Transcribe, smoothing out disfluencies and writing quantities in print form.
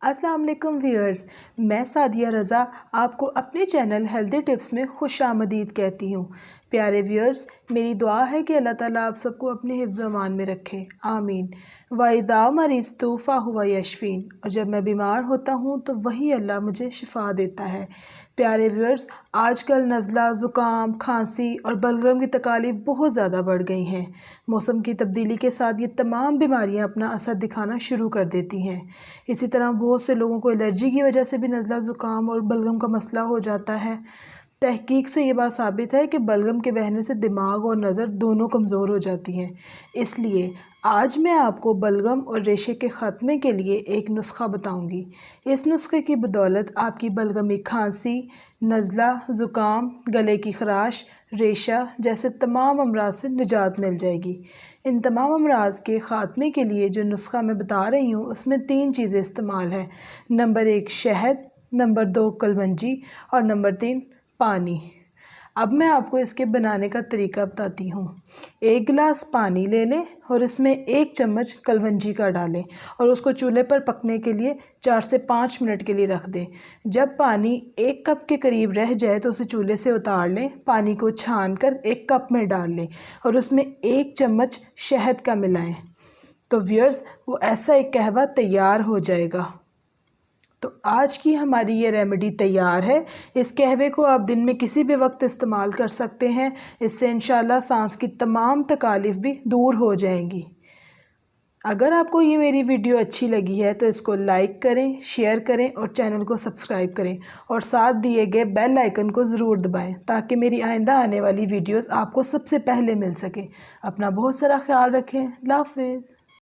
अस्सलाम वालेकुम व्यूअर्स, मैं सादिया रज़ा आपको अपने चैनल हेल्दी टिप्स में खुश आमदीद कहती हूँ। प्यारे व्यूअर्स, मेरी दुआ है कि अल्लाह ताला आप सबको अपने हिफ्ज़ अमान में रखे, आमीन। वाइदा मरीज़ तूफ़ा हुआ यशफ़ीन, और जब मैं बीमार होता हूँ तो वही अल्लाह मुझे शिफ़ा देता है। प्यारे व्यूअर्स, आजकल नज़ला, ज़ुकाम, खांसी और बलगम की तकालीफ बहुत ज़्यादा बढ़ गई हैं। मौसम की तब्दीली के साथ ये तमाम बीमारियां अपना असर दिखाना शुरू कर देती हैं। इसी तरह बहुत से लोगों को एलर्जी की वजह से भी नज़ला, ज़ुकाम और बलगम का मसला हो जाता है। तहकीक से ये बात साबित है कि बलगम के बहने से दिमाग और नज़र दोनों कमज़ोर हो जाती हैं। इसलिए आज मैं आपको बलगम और रेशे के ख़त्मे के लिए एक नुस्खा बताऊंगी। इस नुस्खे की बदौलत आपकी बलगमी, खांसी, नज़ला, ज़ुकाम, गले की खराश, रेशा जैसे तमाम अमराज से निजात मिल जाएगी। इन तमाम अमराज के ख़ात्मे के लिए जो नुस्खा मैं बता रही हूँ उसमें 3 चीज़ें इस्तेमाल हैं। नंबर 1 शहद, नंबर 2 कलवंजी और नंबर 3 पानी। अब मैं आपको इसके बनाने का तरीका बताती हूँ। 1 गिलास पानी ले लें और इसमें 1 चम्मच कलवंजी का डालें और उसको चूल्हे पर पकने के लिए 4 से 5 मिनट के लिए रख दें। जब पानी 1 कप के करीब रह जाए तो उसे चूल्हे से उतार लें, पानी को छान कर 1 कप में डाल लें और उसमें 1 चम्मच शहद का मिलाएं। तो व्यूअर्स, वो ऐसा एक कहवा तैयार हो जाएगा। तो आज की हमारी ये रेमेडी तैयार है। इस कहवे को आप दिन में किसी भी वक्त इस्तेमाल कर सकते हैं। इससे इंशाल्लाह सांस की तमाम तकालीफ भी दूर हो जाएंगी। अगर आपको ये मेरी वीडियो अच्छी लगी है तो इसको लाइक करें, शेयर करें और चैनल को सब्सक्राइब करें और साथ दिए गए बेल आइकन को ज़रूर दबाएं ताकि मेरी आइंदा आने वाली वीडियोस आपको सबसे पहले मिल सके। अपना बहुत सारा ख्याल रखें। अल्लाह हाफ़िज़।